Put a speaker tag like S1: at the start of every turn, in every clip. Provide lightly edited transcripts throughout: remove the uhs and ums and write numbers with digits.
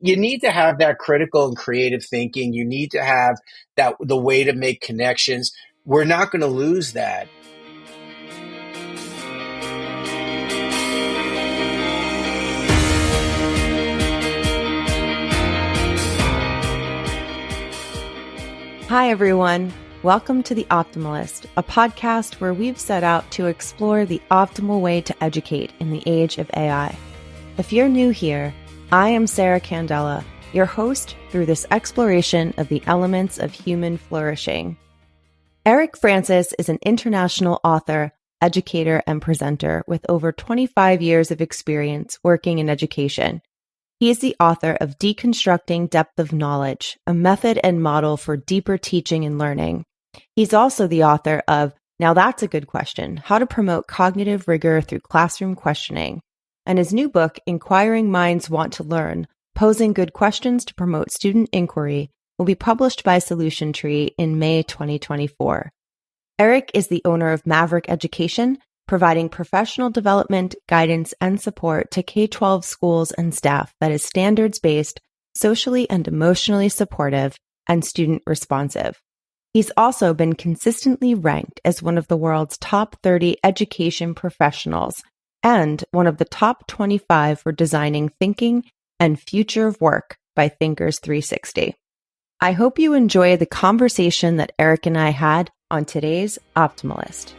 S1: you need to have that critical and creative thinking. You need to have that the way to make connections. We're not going to lose that.
S2: Hi, everyone. Welcome to The Optimalist, a podcast where we've set out to explore the optimal way to educate in the age of AI. If you're new here, I am Sarah Candela, your host through this exploration of the elements of human flourishing. Erik Francis is an international author, educator, and presenter with over 25 years of experience working in education. He is the author of Deconstructing Depth of Knowledge, a method and model for deeper teaching and learning. He's also the author of Now That's a Good Question, How to Promote Cognitive Rigor Through Classroom Questioning, and his new book, Inquiring Minds Want to Learn, Posing Good Questions to Promote Student Inquiry, will be published by Solution Tree in May 2024. Erik is the owner of Maverick Education, providing professional development, guidance, and support to K-12 schools and staff that is standards-based, socially and emotionally supportive, and student responsive. He's also been consistently ranked as one of the world's top 30 education professionals and one of the top 25 for designing thinking and future of work by Thinkers 360. I hope you enjoy the conversation that Erik and I had on today's Optimalist.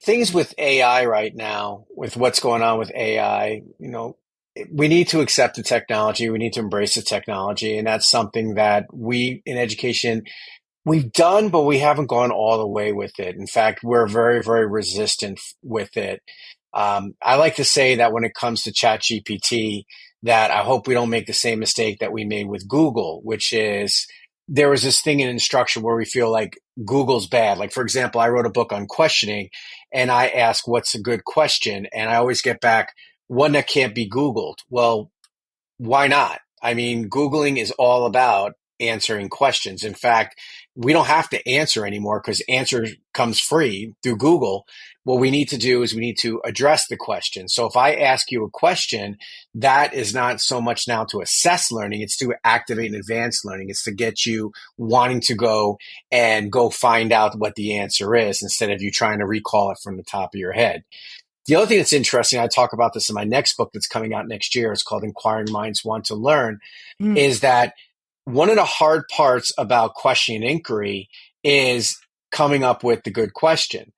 S1: Things with AI right now, with what's going on with AI, we need to accept the technology. We need to embrace the technology. And that's something that we in education, we've done, but we haven't gone all the way with it. In fact, we're very, very resistant with it. I like to say that when it comes to ChatGPT, that I hope we don't make the same mistake that we made with Google, which is there was this thing in instruction where we feel like Google's bad. Like, for example, I wrote a book on questioning and I ask, what's a good question? And I always get back one that can't be Googled. Well, why not? I mean, Googling is all about answering questions. In fact, we don't have to answer anymore because answer comes free through Google. What we need to do is we need to address the question. So if I ask you a question, that is not so much now to assess learning, it's to activate and advance learning. It's to get you wanting to go find out what the answer is instead of you trying to recall it from the top of your head. The other thing that's interesting, I talk about this in my next book that's coming out next year, it's called Inquiring Minds Want to Learn, is that one of the hard parts about questioning and inquiry is coming up with the good question.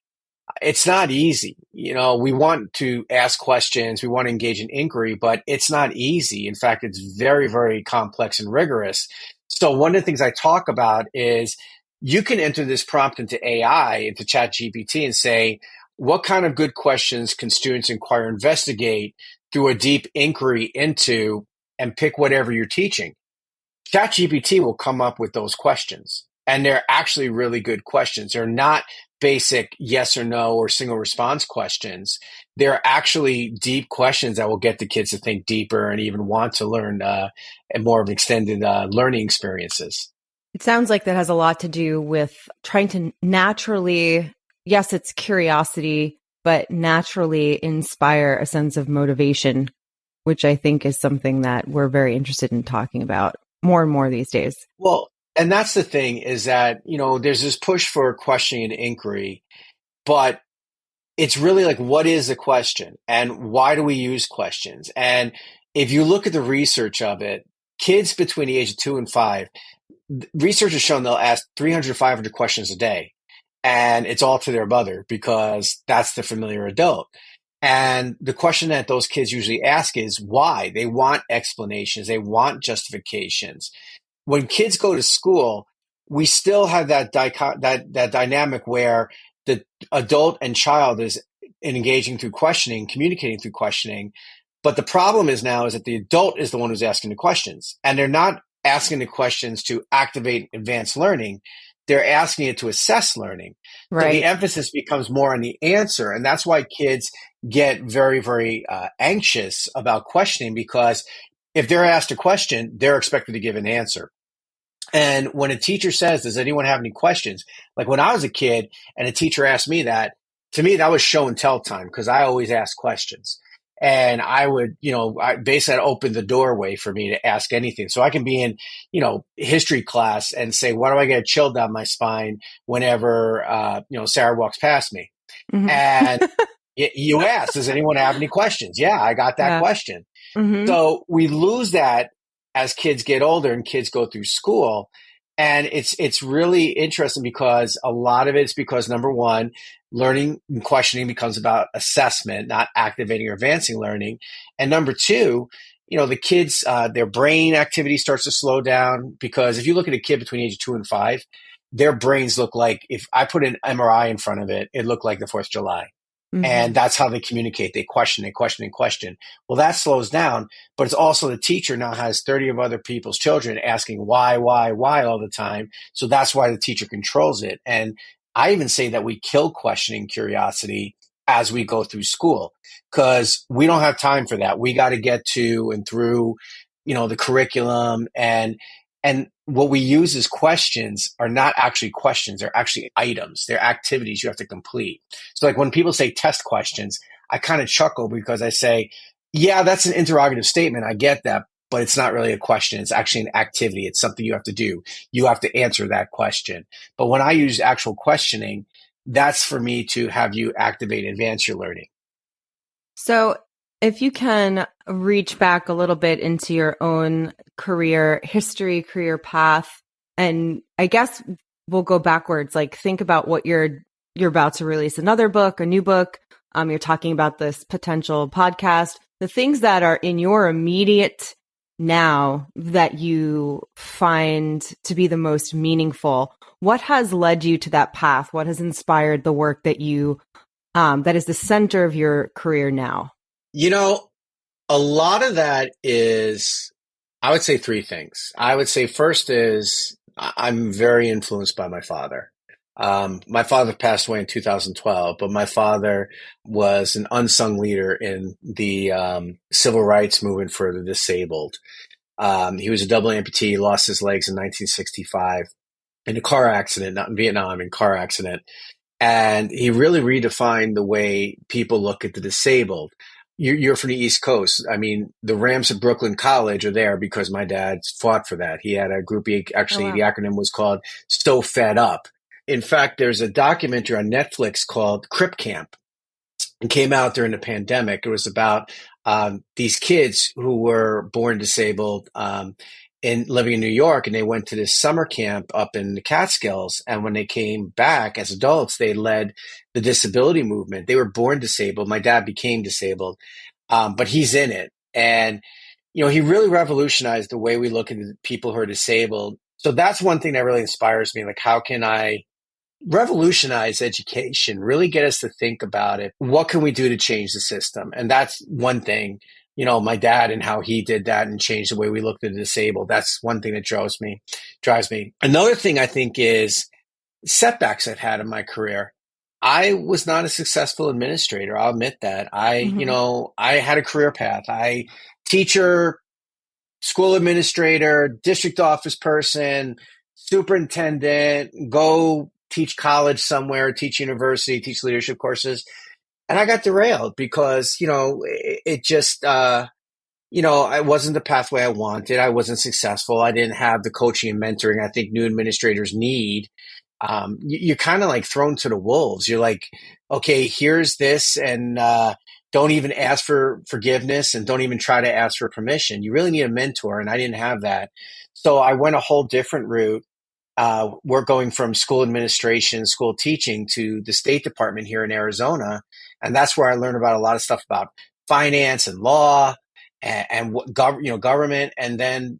S1: It's not easy. We want to ask questions, we want to engage in inquiry, but it's not easy. In fact, it's very, very complex and rigorous. So one of the things I talk about is you can enter this prompt into AI, into ChatGPT, and say, what kind of good questions can students inquire, investigate through a deep inquiry into, and pick whatever you're teaching. ChatGPT will come up with those questions. And they're actually really good questions. They're not basic yes or no or single response questions. They're actually deep questions that will get the kids to think deeper and even want to learn and more of extended learning experiences.
S2: It sounds like that has a lot to do with trying to naturally, yes, it's curiosity, but naturally inspire a sense of motivation, which I think is something that we're very interested in talking about more and more these days.
S1: Well, and that's the thing is that, there's this push for questioning and inquiry, but it's really like, what is a question and why do we use questions? And if you look at the research of it, kids between the age of 2 and 5, research has shown they'll ask 300, 500 questions a day. And it's all to their mother because that's the familiar adult. And the question that those kids usually ask is why? They want explanations. They want justifications. When kids go to school, we still have that dynamic where the adult and child is engaging through questioning, communicating through questioning. But the problem is now is that the adult is the one who's asking the questions, and they're not asking the questions to activate advanced learning. They're asking it to assess learning. Right. So the emphasis becomes more on the answer. And that's why kids get very, very anxious about questioning, because if they're asked a question, they're expected to give an answer. And when a teacher says, does anyone have any questions? Like when I was a kid and a teacher asked me that, to me, that was show and tell time because I always ask questions. And I would, basically I'd open the doorway for me to ask anything. So I can be in, history class and say, why do I get a chill down my spine whenever, Sarah walks past me?
S2: Hmm.
S1: And you ask, does anyone have any questions? Yeah, I got that
S2: Yeah.
S1: question.
S2: Hmm.
S1: So we lose that as kids get older and kids go through school. And it's really interesting because a lot of it's because number one, learning and questioning becomes about assessment, not activating or advancing learning. And number two, the kids, their brain activity starts to slow down because if you look at a kid between age of 2 and 5, their brains look like if I put an MRI in front of it, it looked like the 4th of July. And
S2: Hmm.
S1: that's how they communicate. They question, they question, and question. Well, that slows down, but it's also the teacher now has 30 of other people's children asking why all the time. So that's why the teacher controls it. And I even say that we kill questioning curiosity as we go through school because we don't have time for that. We got to get to and through, the curriculum and what we use as questions are not actually questions. They're actually items. They're activities you have to complete. So like when people say test questions, I kind of chuckle because I say, yeah, that's an interrogative statement. I get that, but it's not really a question. It's actually an activity. It's something you have to do. You have to answer that question. But when I use actual questioning, that's for me to have you activate, advance your learning.
S2: So, if you can reach back a little bit into your own career history, career path, and I guess we'll go backwards. Like, think about what you're about to release another book, a new book. You're talking about this potential podcast, the things that are in your immediate now that you find to be the most meaningful. What has led you to that path? What has inspired the work that that is the center of your career now?
S1: You know, a lot of that is, I would say three things. I would say first is I'm very influenced by my father. My father passed away in 2012, but my father was an unsung leader in the civil rights movement for the disabled. He was a double amputee, lost his legs in 1965 in a car accident, not in Vietnam, in car accident. And he really redefined the way people look at the disabled. You're from the East Coast. I mean, the Rams of Brooklyn College are there because my dad fought for that. He had a group,
S2: Oh,
S1: actually, the
S2: wow.
S1: acronym was called So Fed Up. In fact, there's a documentary on Netflix called Crip Camp. It came out during the pandemic. It was about these kids who were born disabled in living in New York, and they went to this summer camp up in the Catskills. And when they came back as adults, they led the disability movement. They were born disabled. My dad became disabled, but he's in it, and he really revolutionized the way we look at people who are disabled. So that's one thing that really inspires me. Like, how can I revolutionize education, really get us to think about it? What can we do to change the system? And that's one thing, my dad and how he did that and changed the way we looked at the disabled. That's one thing that drives me. Another thing I think is setbacks I've had in my career. I was not a successful administrator. I'll admit that.
S2: Hmm.
S1: I had a career path. Teacher, school administrator, district office person, superintendent, go teach college somewhere, teach university, teach leadership courses. And I got derailed because, it just, it wasn't the pathway I wanted. I wasn't successful. I didn't have the coaching and mentoring I think new administrators need. You're kind of like thrown to the wolves. You're like, okay, here's this, and don't even ask for forgiveness and don't even try to ask for permission. You really need a mentor, and I didn't have that. So I went a whole different route. We're going from school administration, school teaching to the State Department here in Arizona. And that's where I learned about a lot of stuff about finance and law and what government. And then,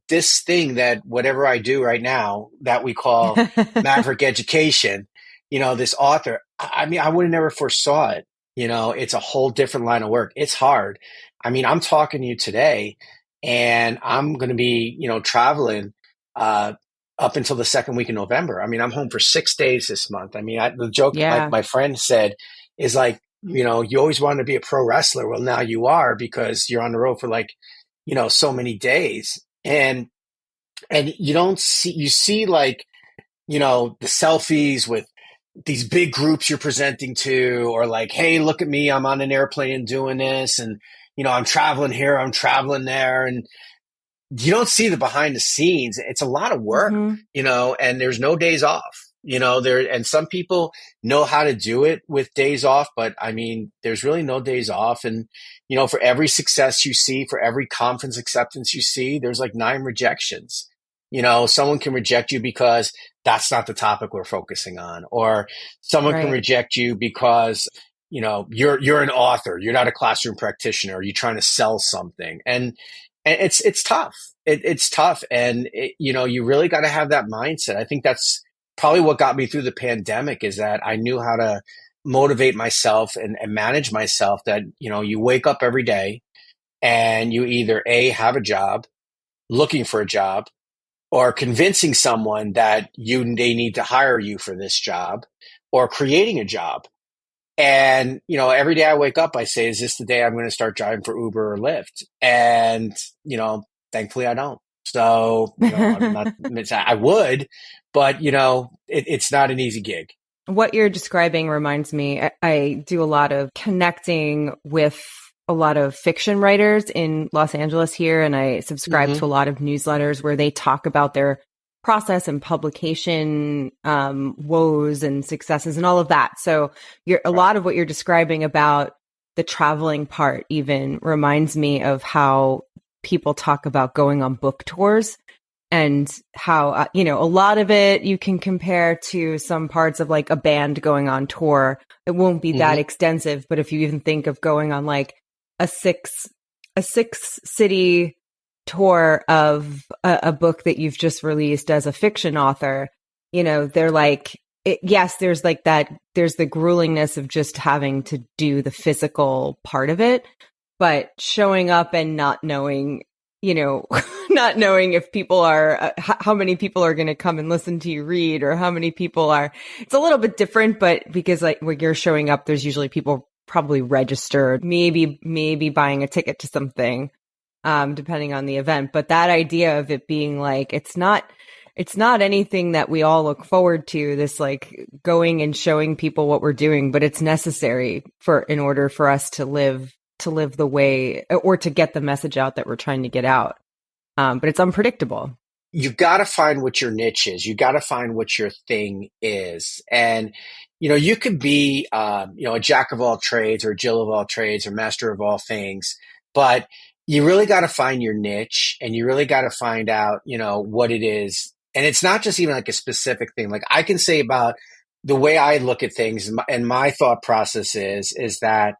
S1: this thing that whatever I do right now that we call Maverick Education, this author, I mean, I would have never foresaw it. It's a whole different line of work. It's hard. I mean, I'm talking to you today and I'm going to be, traveling, uh, up until the second week in November. I mean, I'm home for 6 days this month. I mean, the joke
S2: Yeah.
S1: my friend said is like, you always wanted to be a pro wrestler. Well, now you are because you're on the road for like, so many days. And you don't see, you see like, the selfies with, these big groups you're presenting to, or like, hey, look at me, I'm on an airplane doing this, and I'm traveling here, I'm traveling there, and you don't see the behind the scenes. It's a lot of work,
S2: Hmm.
S1: and there's no days off, and some people know how to do it with days off, but I mean, there's really no days off. And, for every success you see, for every conference acceptance you see, there's like 9 rejections. Someone can reject you because that's not the topic we're focusing on, or someone can
S2: Right.
S1: reject you because, you're an author, you're not a classroom practitioner, you're trying to sell something. And it's tough. It's tough, and you really got to have that mindset. I think that's probably what got me through the pandemic, is that I knew how to motivate myself and manage myself. That you wake up every day and you either a have a job, looking for a job, or convincing someone that they need to hire you for this job, or creating a job. And, every day I wake up, I say, is this the day I'm going to start driving for Uber or Lyft? And, thankfully I don't. So, I'm not, I would, but, it's not an easy gig.
S2: What you're describing reminds me, I do a lot of connecting with a lot of fiction writers in Los Angeles here, and I subscribe
S1: Hmm.
S2: to a lot of newsletters where they talk about their process and publication woes and successes and all of that. So a
S1: Right.
S2: lot of what you're describing about the traveling part even reminds me of how people talk about going on book tours, and how, a lot of it you can compare to some parts of like a band going on tour. It won't be that
S1: Hmm.
S2: extensive, but if you even think of going on like a six city tour of a book that you've just released as a fiction author, they're like, yes, there's like that, there's the gruelingness of just having to do the physical part of it, but showing up and not knowing, not knowing if people are, how many people are going to come and listen to you read, or how many people are, it's a little bit different, but because like when you're showing up, there's usually people probably registered, maybe buying a ticket to something, depending on the event. But that idea of it being like, it's not anything that we all look forward to, this like going and showing people what we're doing, but it's necessary in order for us to live the way, or to get the message out that we're trying to get out. But it's unpredictable.
S1: You've got to find what your niche is. You got to find what your thing is. And, you could be, a jack of all trades, or a Jill of all trades, or master of all things, but you really got to find your niche, and you really got to find out, what it is. And it's not just even like a specific thing. Like I can say about the way I look at things, and my thought process is that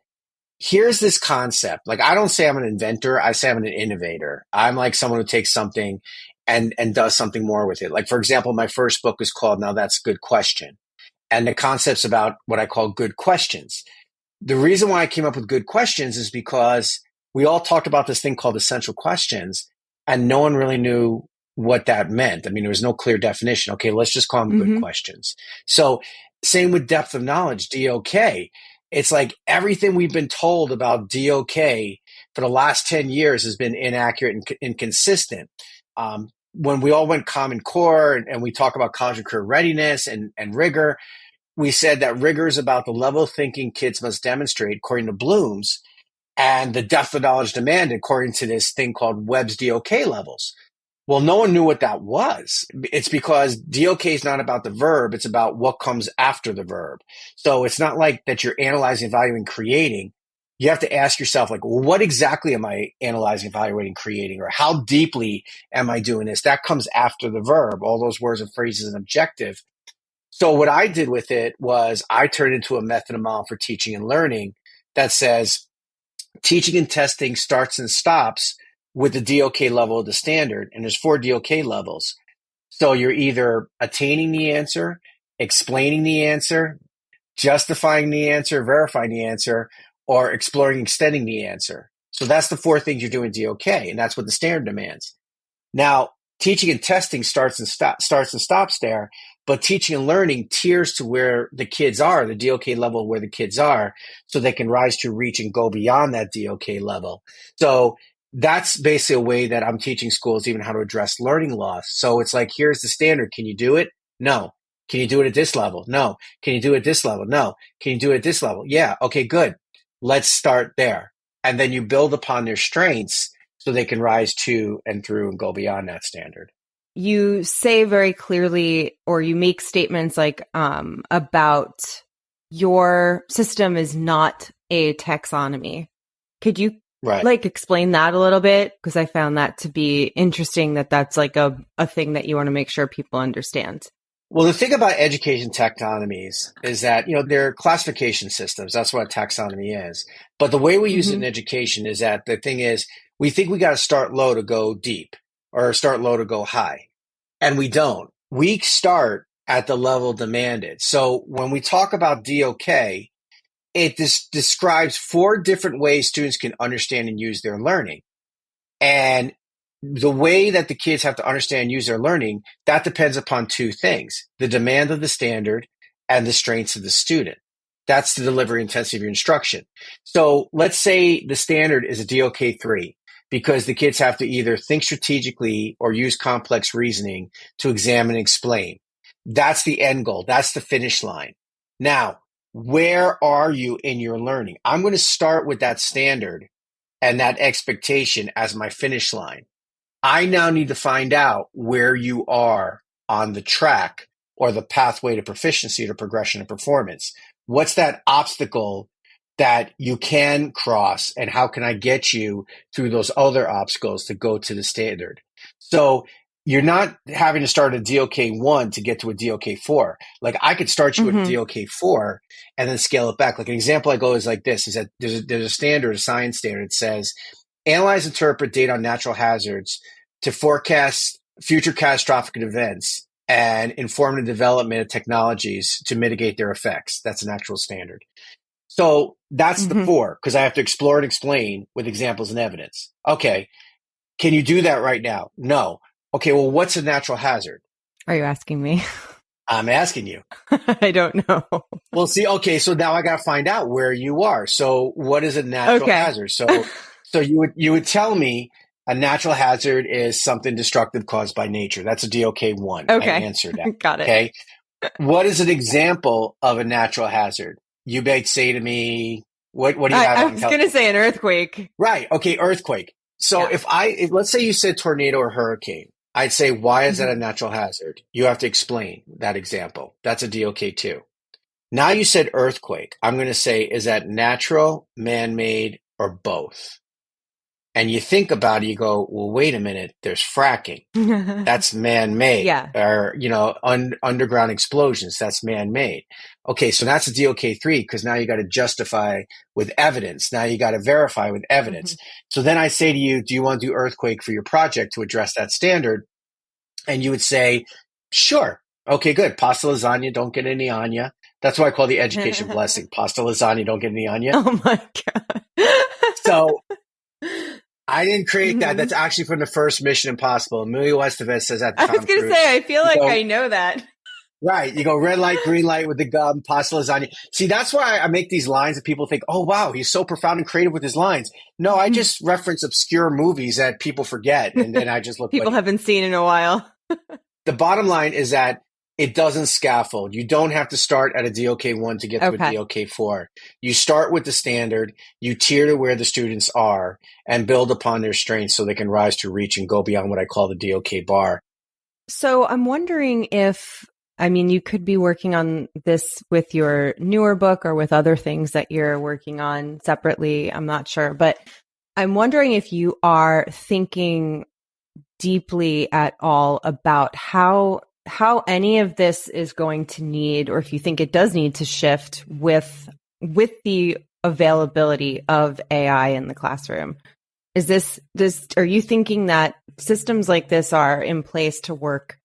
S1: here's this concept. Like I don't say I'm an inventor, I say I'm an innovator. I'm like someone who takes something and does something more with it. Like for example, my first book is called Now That's a Good Question. And the concept's about what I call good questions. The reason why I came up with good questions is because we all talked about this thing called essential questions, and no one really knew what that meant. I mean, there was no clear definition. Okay, let's just call them good
S2: Mm-hmm.
S1: questions. So, same with depth of knowledge, DOK. It's like everything we've been told about DOK for the last 10 years has been inaccurate and inconsistent. When we all went Common Core, and we talk about college and career readiness and rigor, we said that rigor is about the level of thinking kids must demonstrate according to Bloom's, and the depth of knowledge demanded according to this thing called Webb's DOK levels. Well, no one knew what that was. It's because DOK is not about the verb. It's about what comes after the verb. So it's not like that you're analyzing, evaluating, creating. You have to ask yourself, like, well, what exactly am I analyzing, evaluating, creating? Or how deeply am I doing this? That comes after the verb. All those words and phrases and objective. So what I did with it was I turned it into a method and model for teaching and learning that says teaching and testing starts and stops with the DOK level of the standard. And there's 4 DOK levels. So you're either attaining the answer, explaining the answer, justifying the answer, verifying the answer, or exploring, extending the answer. So that's the 4 things you're doing DOK, and that's what the standard demands. Now, teaching and testing starts and stops there, but teaching and learning tiers to where the kids are, the DOK level where the kids are, so they can rise to reach and go beyond that DOK level. So that's basically a way that I'm teaching schools even how to address learning loss. So it's like, here's the standard. Can you do it? No. Can you do it at this level? No. Can you do it at this level? No. Can you do it at this level? Yeah. Okay, good. Let's start there. And then you build upon their strengths so they can rise to and through and go beyond that standard.
S2: You say very clearly, or you make statements like about your system is not a taxonomy. Could you
S1: Right.
S2: explain that a little bit? Because I found that to be interesting, that's like a thing that you want to make sure people understand.
S1: Well, the thing about education taxonomies is that, they're classification systems. That's what a taxonomy is. But the way we use it in education is that the thing is, we think we got to start low to go deep or start low to go high. And we don't. We start at the level demanded. So when we talk about DOK, it describes 4 different ways students can understand and use their learning. And the way that the kids have to understand and use their learning, that depends upon 2 things: the demand of the standard and the strengths of the student. That's the delivery intensity of your instruction. So let's say the standard is a DOK 3, because the kids have to either think strategically or use complex reasoning to examine and explain. That's the end goal. That's the finish line. Now, where are you in your learning? I'm going to start with that standard and that expectation as my finish line. I now need to find out where you are on the track or the pathway to proficiency, to progression and performance. What's that obstacle that you can cross, and how can I get you through those other obstacles to go to the standard? So you're not having to start a DOK 1 to get to a DOK 4. Like, I could start you at a DOK 4 and then scale it back. Like, an example I go is like this, is that there's a standard, a science standard. It says, analyze, interpret data on natural hazards to forecast future catastrophic events and inform the development of technologies to mitigate their effects. That's an actual standard. So that's the 4, because I have to explore and explain with examples and evidence. Okay. Can you do that right now? No. Okay. Well, what's a natural hazard?
S2: Are you asking me?
S1: I'm asking you.
S2: I don't know.
S1: Well, see, okay. So now I got to find out where you are. So what is a natural hazard? So you would tell me a natural hazard is something destructive caused by nature. That's a DOK 1.
S2: Okay.
S1: I answered that.
S2: Got it.
S1: Okay. What is an example of a natural hazard? You might say to me, what do you have?
S2: I was going to say an earthquake.
S1: Right. Okay. Earthquake. So if let's say you said tornado or hurricane, I'd say, why is that a natural hazard? You have to explain that example. That's a DOK 2. Now you said earthquake. I'm going to say, is that natural, man-made, or both? And you think about it, you go, well, wait a minute, there's fracking. That's man-made.
S2: Yeah.
S1: Or, underground explosions, that's man-made. Okay, so that's a DOK 3, because now you got to justify with evidence. Now you got to verify with evidence. So then I say to you, do you want to do earthquake for your project to address that standard? And you would say, sure. Okay, good. Pasta lasagna, don't get any on ya. That's what I call the education blessing. Pasta lasagna, don't get any on ya.
S2: Oh my God.
S1: So I didn't create that. That's actually from the first Mission Impossible. Emilio Estevez says that to Tom
S2: I was going to
S1: Cruise.
S2: say, I feel like I know that.
S1: Right. You go red light, green light with the gum, pasta lasagna. See, that's why I make these lines that people think, oh, wow, he's so profound and creative with his lines. No, I just reference obscure movies that people forget. And then I just look
S2: people haven't seen in a while.
S1: The bottom line is that it doesn't scaffold. You don't have to start at a DOK 1 to get to a DOK 4. You start with the standard, you tier to where the students are, and build upon their strengths so they can rise to reach and go beyond what I call the DOK bar.
S2: So I'm wondering you could be working on this with your newer book or with other things that you're working on separately. I'm not sure, but I'm wondering if you are thinking deeply at all about how any of this is going to need, or if you think it does need to shift with the availability of AI in the classroom. Are you thinking that systems like this are in place to work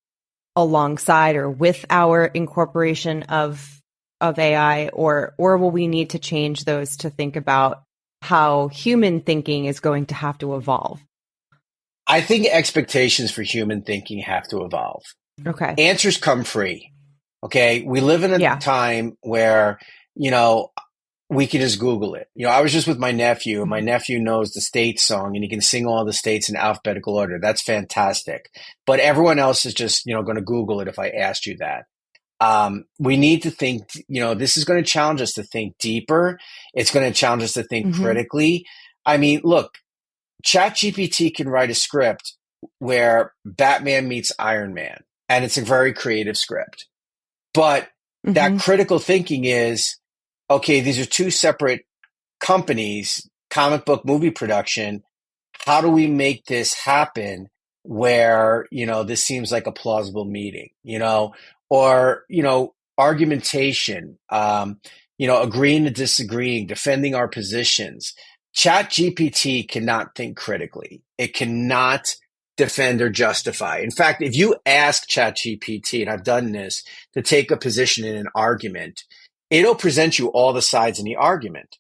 S2: alongside or with our incorporation of AI, or will we need to change those to think about how human thinking is going to have to evolve?
S1: I think expectations for human thinking have to evolve.
S2: Okay.
S1: Answers come free. Okay. We live in a time where, we can just Google it. I was just with my nephew, and my nephew knows the states song and he can sing all the states in alphabetical order. That's fantastic. But everyone else is just, going to Google it if I asked you that. We need to think, this is going to challenge us to think deeper. It's going to challenge us to think
S2: Mm-hmm.
S1: critically. I mean, look, ChatGPT can write a script where Batman meets Iron Man, and it's a very creative script. But that
S2: Mm-hmm.
S1: critical thinking is, okay, these are two separate companies, comic book movie production. How do we make this happen where, this seems like a plausible meeting, or, argumentation, agreeing to disagreeing, defending our positions. Chat GPT cannot think critically. It cannot defend or justify. In fact, if you ask Chat GPT, and I've done this, to take a position in an argument, it'll present you all the sides in the argument,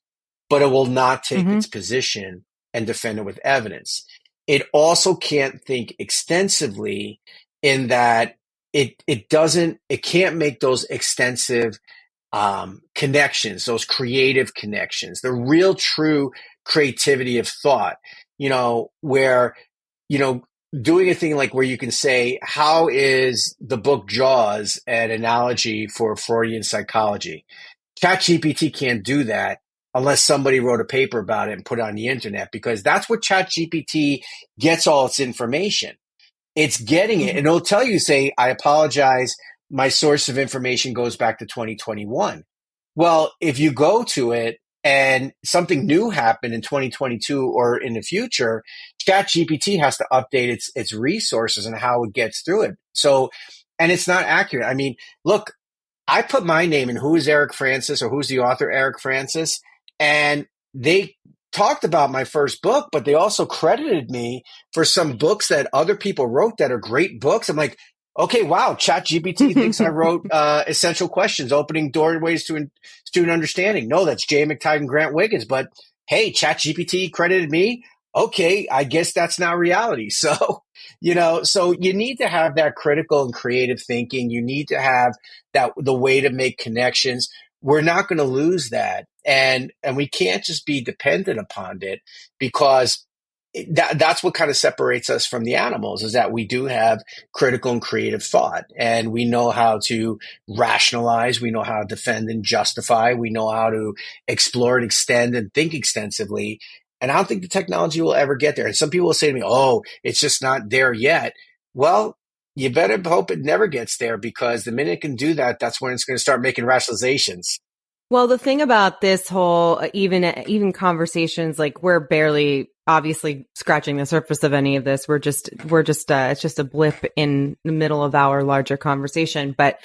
S1: but it will not take
S2: Mm-hmm.
S1: its position and defend it with evidence. It also can't think extensively in that it can't make those extensive connections, those creative connections, the real true creativity of thought, where, you know, doing a thing like where you can say, how is the book Jaws an analogy for Freudian psychology? ChatGPT can't do that unless somebody wrote a paper about it and put it on the internet, because that's what ChatGPT gets all its information. It's getting it, and it'll tell you, say, I apologize, my source of information goes back to 2021. Well, if you go to it and something new happened in 2022 or in the future, ChatGPT has to update its resources and how it gets through it. So, and it's not accurate. I mean, look, I put my name in who is Erik Francis or who's the author Erik Francis, and they talked about my first book, but they also credited me for some books that other people wrote that are great books. I'm like, okay, wow, ChatGPT thinks I wrote Essential Questions, Opening Doorways to Student Understanding. No, that's J. McTighe and Grant Wiggins. But hey, ChatGPT credited me. Okay, I guess that's not reality. So, so you need to have that critical and creative thinking. You need to have that the way to make connections. We're not going to lose that, and we can't just be dependent upon it, because that's what kind of separates us from the animals, is that we do have critical and creative thought, and we know how to rationalize, we know how to defend and justify, we know how to explore and extend and think extensively. And I don't think the technology will ever get there. And some people will say to me, oh, it's just not there yet. Well, you better hope it never gets there, because the minute it can do that, that's when it's going to start making rationalizations.
S2: Well, the thing about this whole even conversations, like, we're barely obviously scratching the surface of any of this. We're just it's just a blip in the middle of our larger conversation. But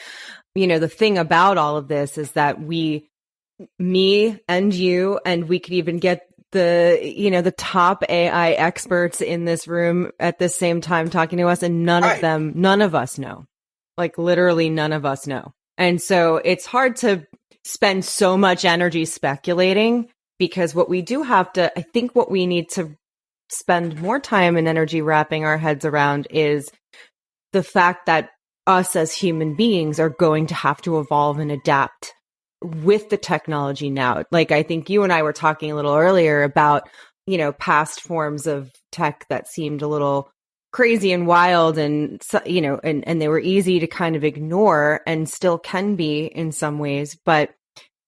S2: the thing about all of this is that me and you, and we could even get the top AI experts in this room at the same time talking to us, and none of us know. Like, literally none of us know. And so it's hard to spend so much energy speculating, because what we do have to, I think what we need to spend more time and energy wrapping our heads around is the fact that us as human beings are going to have to evolve and adapt with the technology now. Like, I think you and I were talking a little earlier about, past forms of tech that seemed a little crazy and wild, and and they were easy to kind of ignore, and still can be in some ways. But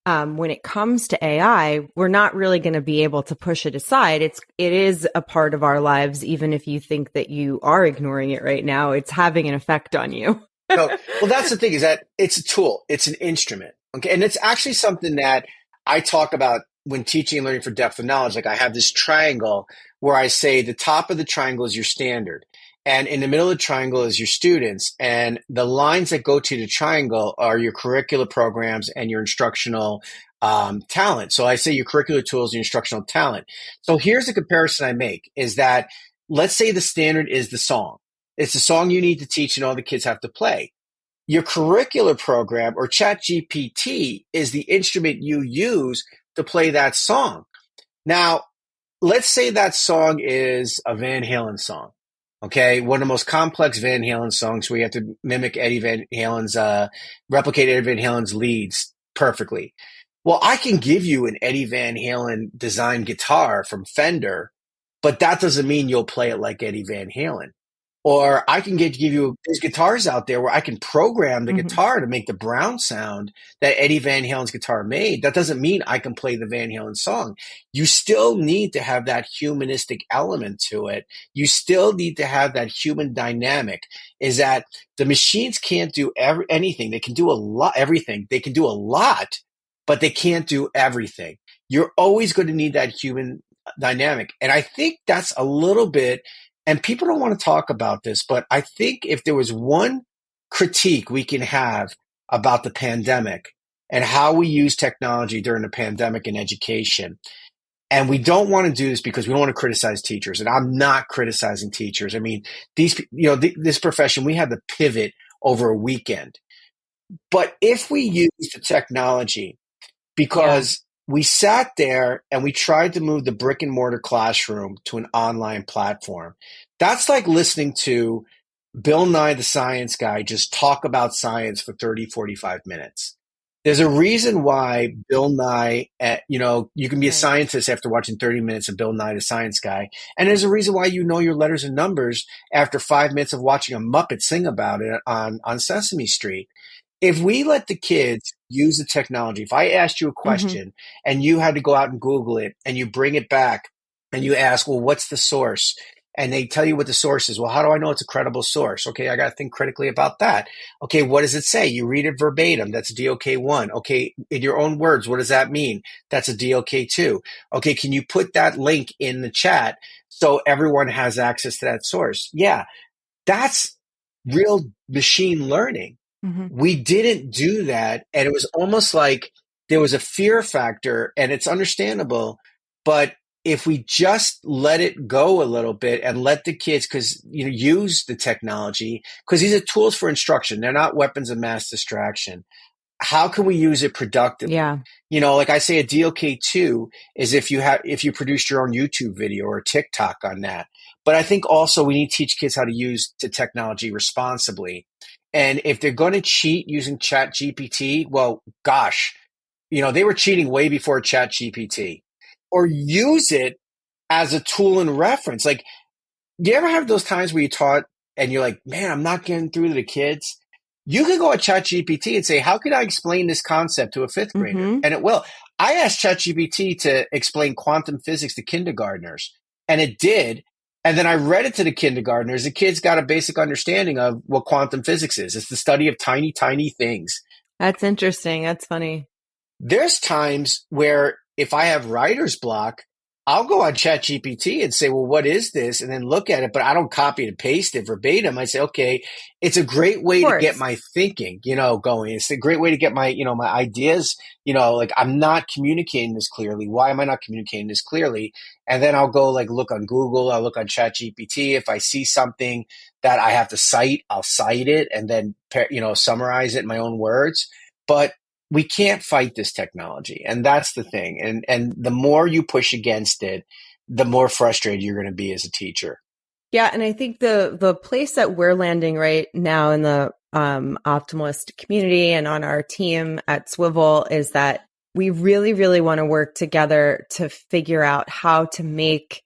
S2: when it comes to AI, we're not really going to be able to push it aside. It is a part of our lives, even if you think that you are ignoring it right now. It's having an effect on you.
S1: No, well, that's the thing, is that it's a tool, it's an instrument. Okay. And it's actually something that I talk about when teaching and learning for depth of knowledge. Like, I have this triangle where I say the top of the triangle is your standard, and in the middle of the triangle is your students. And the lines that go to the triangle are your curricular programs and your instructional talent. So I say your curricular tools, your instructional talent. So here's the comparison I make, is that let's say the standard is the song. It's the song you need to teach and all the kids have to play. Your curricular program, or ChatGPT, is the instrument you use to play that song. Now, let's say that song is a Van Halen song. Okay, one of the most complex Van Halen songs, where you have to mimic replicate Eddie Van Halen's leads perfectly. Well, I can give you an Eddie Van Halen designed guitar from Fender, but that doesn't mean you'll play it like Eddie Van Halen. Or I can give you, there's guitars out there where I can program the
S2: Hmm.
S1: guitar to make the brown sound that Eddie Van Halen's guitar made. That doesn't mean I can play the Van Halen song. You still need to have that humanistic element to it. You still need to have that human dynamic, is that the machines can't do anything. They can do a lot, everything. They can do a lot, but they can't do everything. You're always going to need that human dynamic. And I think that's a little bit, and people don't want to talk about this, but I think if there was one critique we can have about the pandemic and how we use technology during the pandemic in education, and we don't want to do this because we don't want to criticize teachers. And I'm not criticizing teachers. I mean, this profession, we had to pivot over a weekend. But if we use the technology,
S2: Yeah.
S1: because we sat there and we tried to move the brick and mortar classroom to an online platform. That's like listening to Bill Nye the Science Guy just talk about science for 30, 45 minutes. There's a reason why Bill Nye, you can be a
S2: Right.
S1: scientist after watching 30 minutes of Bill Nye the Science Guy. And there's a reason why you know your letters and numbers after 5 minutes of watching a Muppet sing about it on Sesame Street. If we let the kids use the technology, if I asked you a
S2: Hmm.
S1: question and you had to go out and Google it and you bring it back and you ask, well, what's the source? And they tell you what the source is. Well, how do I know it's a credible source? Okay, I got to think critically about that. Okay, what does it say? You read it verbatim. That's a DOK1. Okay, in your own words, what does that mean? That's a DOK2. Okay, can you put that link in the chat so everyone has access to that source? Yeah, that's real machine learning.
S2: Hmm.
S1: We didn't do that. And it was almost like there was a fear factor, and it's understandable. But if we just let it go a little bit and let the kids, use the technology, because these are tools for instruction, they're not weapons of mass distraction. How can we use it productively?
S2: Yeah.
S1: Like I say, a DOK2 is if you produced your own YouTube video or TikTok on that. But I think also we need to teach kids how to use the technology responsibly. And if they're going to cheat using ChatGPT, well, gosh, they were cheating way before ChatGPT. Or use it as a tool and reference. Like, do you ever have those times where you taught and you're like, man, I'm not getting through to the kids? You can go at ChatGPT and say, how could I explain this concept to a fifth grader?
S2: Hmm.
S1: And it will. I asked ChatGPT to explain quantum physics to kindergartners, and it did. And then I read it to the kindergartners. The kids got a basic understanding of what quantum physics is. It's the study of tiny, tiny things.
S2: That's interesting. That's funny.
S1: There's times where if I have writer's block, I'll go on ChatGPT and say, well, what is this? And then look at it, but I don't copy and paste it verbatim. I say, okay, it's a great
S2: Of
S1: way to get
S2: course.
S1: my thinking, going. It's a great way to get my ideas, like I'm not communicating this clearly. Why am I not communicating this clearly? And then I'll go like look on Google, I'll look on ChatGPT. If I see something that I have to cite, I'll cite it and then, summarize it in my own words. But we can't fight this technology, and that's the thing. And the more you push against it, the more frustrated you're going to be as a teacher.
S2: Yeah, and I think the place that we're landing right now in the optimalist community and on our team at Swivel is that we really, really want to work together to figure out how to make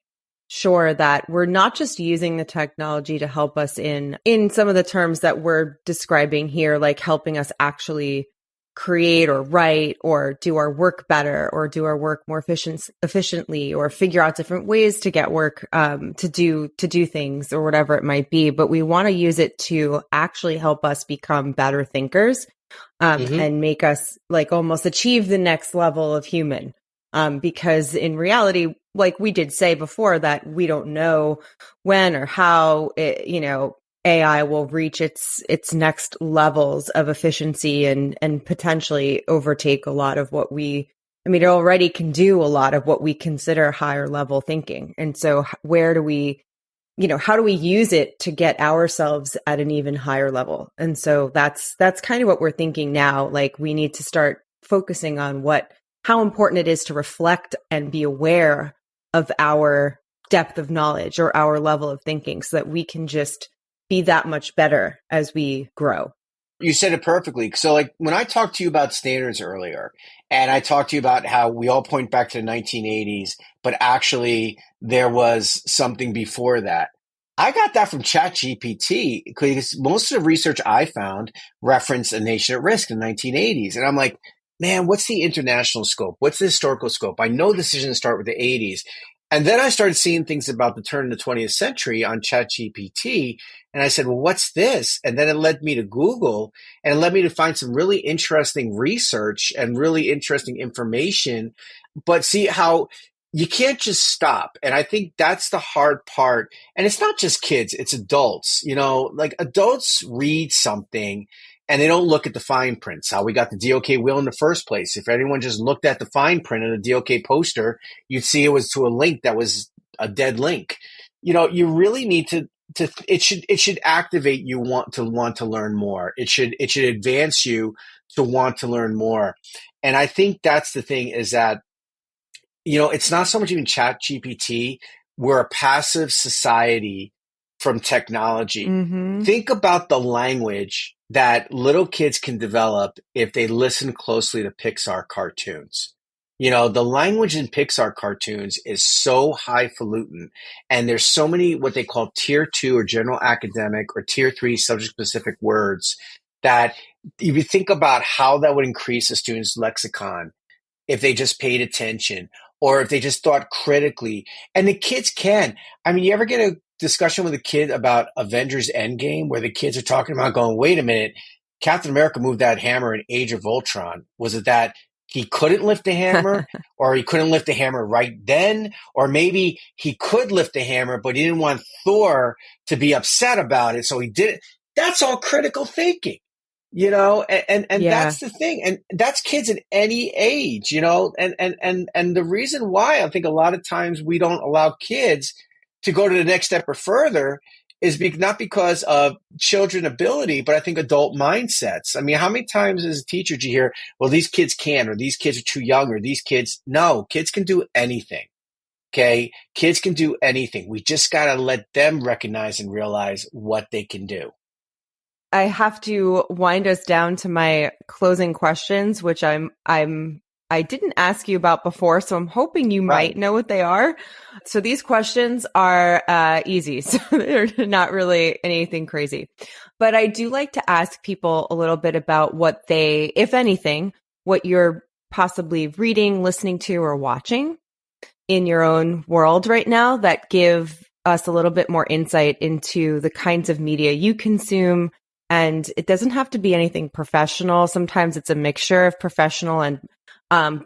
S2: sure that we're not just using the technology to help us in some of the terms that we're describing here, like helping us actually create or write or do our work better or do our work more efficiently or figure out different ways to get work to do things or whatever it might be. But we want to use it to actually help us become better thinkers
S1: Mm-hmm.
S2: and make us like almost achieve the next level of human. Because in reality, like we did say before, that we don't know when or how AI will reach its next levels of efficiency and potentially overtake a lot of what it already can do a lot of what we consider higher level thinking. And so where do we, how do we use it to get ourselves at an even higher level? And so that's kind of what we're thinking now. Like we need to start focusing on how important it is to reflect and be aware of our depth of knowledge or our level of thinking so that we can just be that much better as we grow.
S1: You said it perfectly. So, like when I talked to you about standards earlier, and I talked to you about how we all point back to the 1980s, but actually there was something before that. I got that from ChatGPT because most of the research I found referenced a nation at risk in the 1980s. And I'm like, man, what's the international scope? What's the historical scope? I know this isn't start with the 80s. And then I started seeing things about the turn of the 20th century on ChatGPT. And I said, well, what's this? And then it led me to Google and it led me to find some really interesting research and really interesting information. But see how you can't just stop. And I think that's the hard part, and it's not just kids, it's adults. Like adults read something and they don't look at the fine prints. How we got the DOK wheel in the first place. If anyone just looked at the fine print of the DOK poster, you'd see it was to a link that was a dead link. You really need to it should activate you want to learn more. It should advance you to want to learn more. And I think that's the thing is that it's not so much even chat GPT. We're a passive society from technology.
S2: Mm-hmm.
S1: Think about the language that little kids can develop if they listen closely to Pixar cartoons. The language in Pixar cartoons is so highfalutin, and there's so many what they call tier two or general academic or tier three subject specific words that if you think about how that would increase a student's lexicon, if they just paid attention or if they just thought critically. And the kids can. I mean, you ever get a discussion with a kid about Avengers Endgame where the kids are talking about going, wait a minute, Captain America moved that hammer in Age of Ultron. Was it that he couldn't lift the hammer or he couldn't lift the hammer right then? Or maybe he could lift the hammer, but he didn't want Thor to be upset about it. So he did it. That's all critical thinking. And
S2: Yeah.
S1: that's the thing. And that's kids at any age, and the reason why I think a lot of times we don't allow kids to go to the next step or further is not because of children ability, but I think adult mindsets. I mean, how many times as a teacher do you hear, well, these kids can, or these kids are too young, or these kids, no, kids can do anything. Okay. Kids can do anything. We just got to let them recognize and realize what they can do.
S2: I have to wind us down to my closing questions, which I didn't ask you about before, so I'm hoping you might
S1: Right.
S2: know what they are. So these questions are easy, so they're not really anything crazy. But I do like to ask people a little bit about what they, if anything, what you're possibly reading, listening to, or watching in your own world right now that give us a little bit more insight into the kinds of media you consume. And it doesn't have to be anything professional. Sometimes it's a mixture of professional and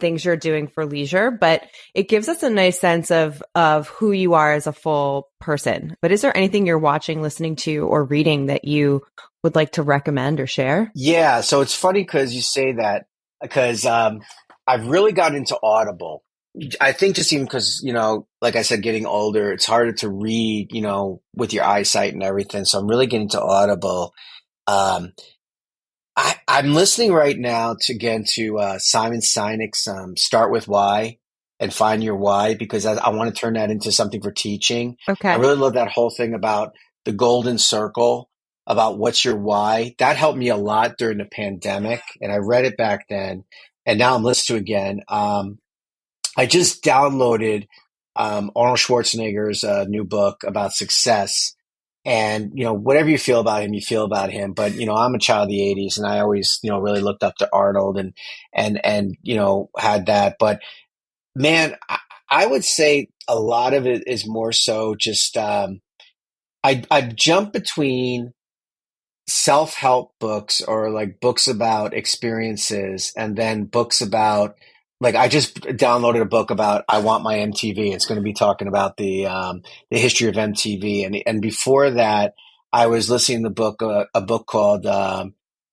S2: things you're doing for leisure, but it gives us a nice sense of who you are as a full person. But is there anything you're watching, listening to, or reading that you would like to recommend or share?
S1: Yeah. So it's funny because you say that because I've really gotten into Audible. I think just even because, like I said, getting older, it's harder to read, with your eyesight and everything. So I'm really getting to Audible. Um, I'm listening right now to Simon Sinek's Start With Why and Find Your Why because I want to turn that into something for teaching. I
S2: Okay.
S1: really love that whole thing about the golden circle, about what's your why. That helped me a lot during the pandemic, and I read it back then, and now I'm listening to it again. I just downloaded Arnold Schwarzenegger's new book about success. And, whatever you feel about him, you feel about him. But, I'm a child of the 80s and I always, really looked up to Arnold and had that. But man, I would say a lot of it is more so just, I jump between self-help books or like books about experiences and then books about like I just downloaded a book about I Want My MTV. It's going to be talking about the history of MTV and before that I was listening to a book called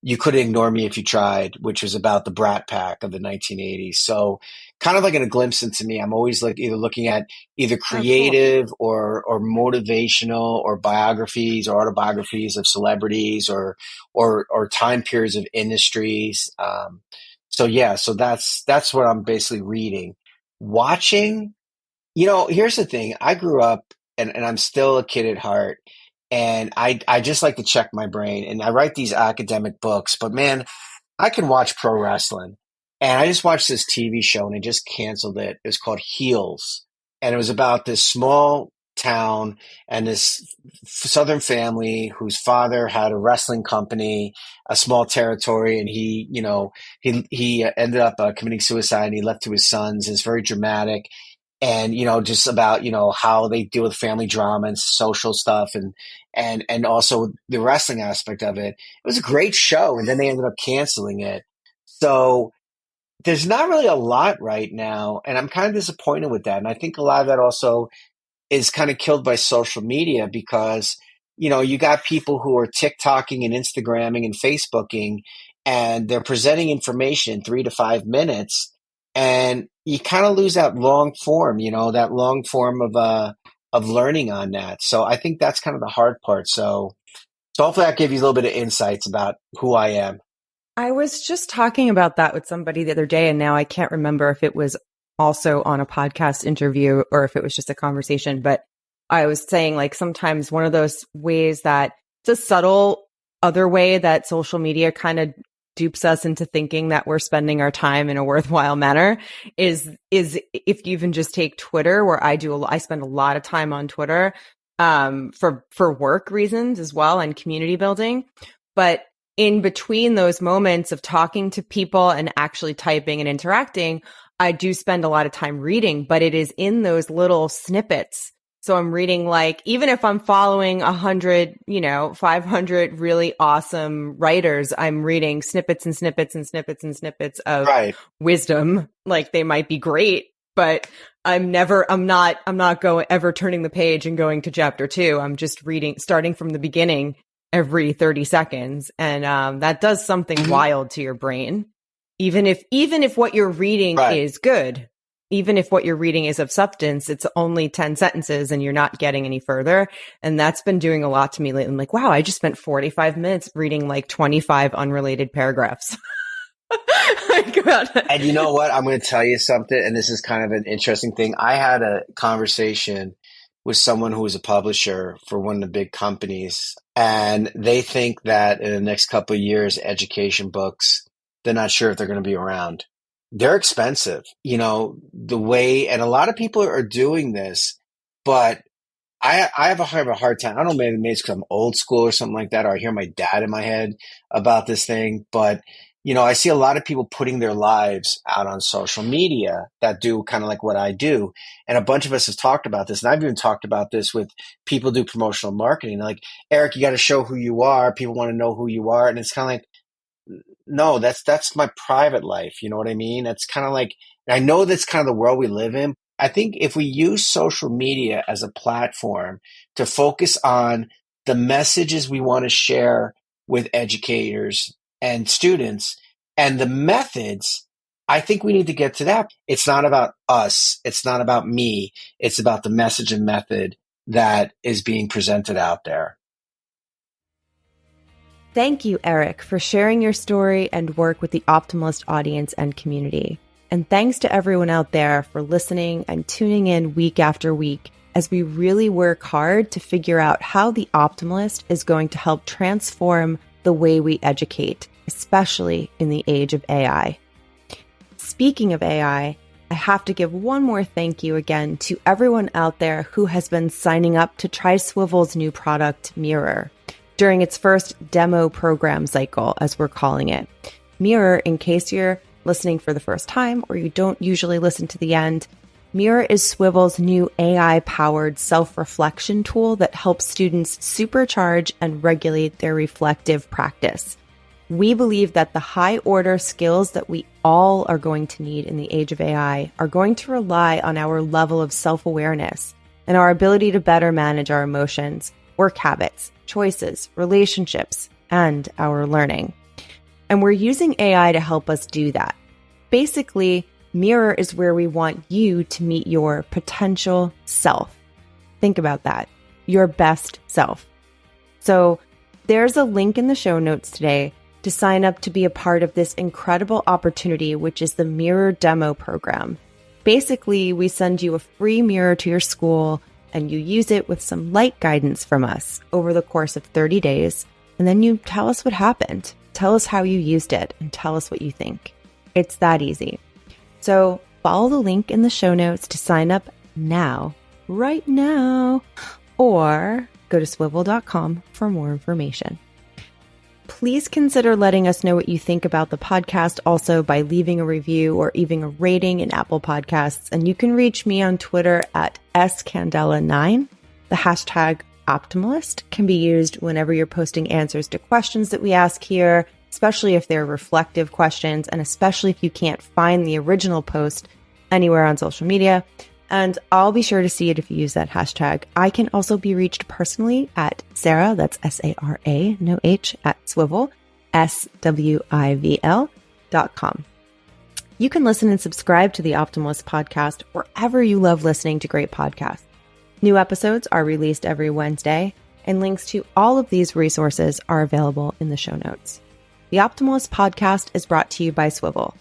S1: You Couldn't Ignore Me If You Tried, which was about the Brat Pack of the 1980s. So kind of like in a glimpse into me, I'm always like either looking at either
S2: Oh, cool.
S1: creative or motivational or biographies or autobiographies of celebrities or time periods of industries. So yeah, so that's what I'm basically reading. Watching, here's the thing. I grew up and I'm still a kid at heart. And I just like to check my brain and I write these academic books, but man, I can watch pro wrestling. And I just watched this TV show and I just canceled it. It was called Heels. And it was about this small town, and this Southern family whose father had a wrestling company, a small territory, and he ended up committing suicide, and he left to his sons. It's very dramatic, and just about how they deal with family drama and social stuff, and also the wrestling aspect of it. It was a great show, and then they ended up canceling it. So there's not really a lot right now, and I'm kind of disappointed with that. And I think a lot of that also is kind of killed by social media because, you got people who are TikToking and Instagramming and Facebooking, and they're presenting information in 3 to 5 minutes, and you kind of lose that long form, that long form of learning on that. So I think that's kind of the hard part. So hopefully that gave you a little bit of insights about who I am.
S2: I was just talking about that with somebody the other day, and now I can't remember if it was also on a podcast interview or if it was just a conversation. But I was saying, like, sometimes one of those ways that it's a subtle other way that social media kind of dupes us into thinking that we're spending our time in a worthwhile manner is if you even just take Twitter, where I spend a lot of time on Twitter for work reasons as well and community building. But in between those moments of talking to people and actually typing and interacting, I do spend a lot of time reading, but it is in those little snippets. So I'm reading, like, even if I'm following 100, 500 really awesome writers, I'm reading snippets and snippets and snippets and snippets of
S1: Right.
S2: wisdom. Like, they might be great, but I'm not going ever turning the page and going to chapter 2. I'm just reading, starting from the beginning every 30 seconds. And that does something wild to your brain. Even if what you're reading
S1: Right.
S2: is good, even if what you're reading is of substance, it's only 10 sentences and you're not getting any further. And that's been doing a lot to me lately. I'm like, wow, I just spent 45 minutes reading like 25 unrelated paragraphs.
S1: And you know what? I'm going to tell you something, and this is kind of an interesting thing. I had a conversation with someone who was a publisher for one of the big companies, and they think that in the next couple of years, education books, they're not sure if they're going to be around. They're expensive, the way, and a lot of people are doing this, but I have a hard time. I don't know, maybe it's because I'm old school or something like that, or I hear my dad in my head about this thing. But, I see a lot of people putting their lives out on social media that do kind of like what I do. And a bunch of us have talked about this. And I've even talked about this with people who do promotional marketing. They're like, Eric, you got to show who you are. People want to know who you are. And it's kind of like, no, that's my private life. You know what I mean? That's kind of like, I know that's kind of the world we live in. I think if we use social media as a platform to focus on the messages we want to share with educators and students and the methods, I think we need to get to that. It's not about us. It's not about me. It's about the message and method that is being presented out there.
S2: Thank you, Erik, for sharing your story and work with the Optimalist audience and community. And thanks to everyone out there for listening and tuning in week after week as we really work hard to figure out how the Optimalist is going to help transform the way we educate, especially in the age of AI. Speaking of AI, I have to give one more thank you again to everyone out there who has been signing up to try Swivel's new product, Mirror, during its first demo program cycle, as we're calling it. Mirror, in case you're listening for the first time or you don't usually listen to the end, Mirror is Swivel's new AI-powered self-reflection tool that helps students supercharge and regulate their reflective practice. We believe that the high-order skills that we all are going to need in the age of AI are going to rely on our level of self-awareness and our ability to better manage our emotions, work habits, choices, relationships, and our learning. And we're using AI to help us do that. Basically, Mirror is where we want you to meet your potential self. Think about that, your best self. So there's a link in the show notes today to sign up to be a part of this incredible opportunity, which is the Mirror Demo Program. Basically, we send you a free mirror to your school and you use it with some light guidance from us over the course of 30 days. And then you tell us what happened. Tell us how you used it and tell us what you think. It's that easy. So follow the link in the show notes to sign up now right now, or go to swivel.com for more information. Please consider letting us know what you think about the podcast also by leaving a review or even a rating in Apple Podcasts. And you can reach me on Twitter at scandela9. The hashtag optimalist can be used whenever you're posting answers to questions that we ask here, especially if they're reflective questions, and especially if you can't find the original post anywhere on social media. And I'll be sure to see it if you use that hashtag. I can also be reached personally at Sarah, that's Sara, no H, at swivel, SWIVL.com. You can listen and subscribe to the Optimalist podcast wherever you love listening to great podcasts. New episodes are released every Wednesday, and links to all of these resources are available in the show notes. The Optimalist podcast is brought to you by Swivel.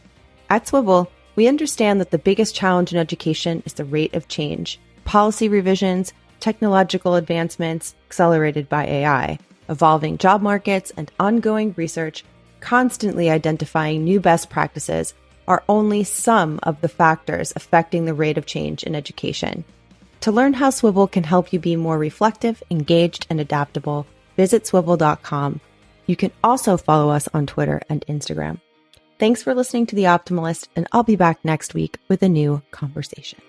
S2: At Swivel, we understand that the biggest challenge in education is the rate of change, policy revisions, technological advancements accelerated by AI, evolving job markets, and ongoing research constantly identifying new best practices are only some of the factors affecting the rate of change in education. To learn how Swivel can help you be more reflective, engaged, and adaptable, visit swivel.com. You can also follow us on Twitter and Instagram. Thanks for listening to The Optimalist, and I'll be back next week with a new conversation.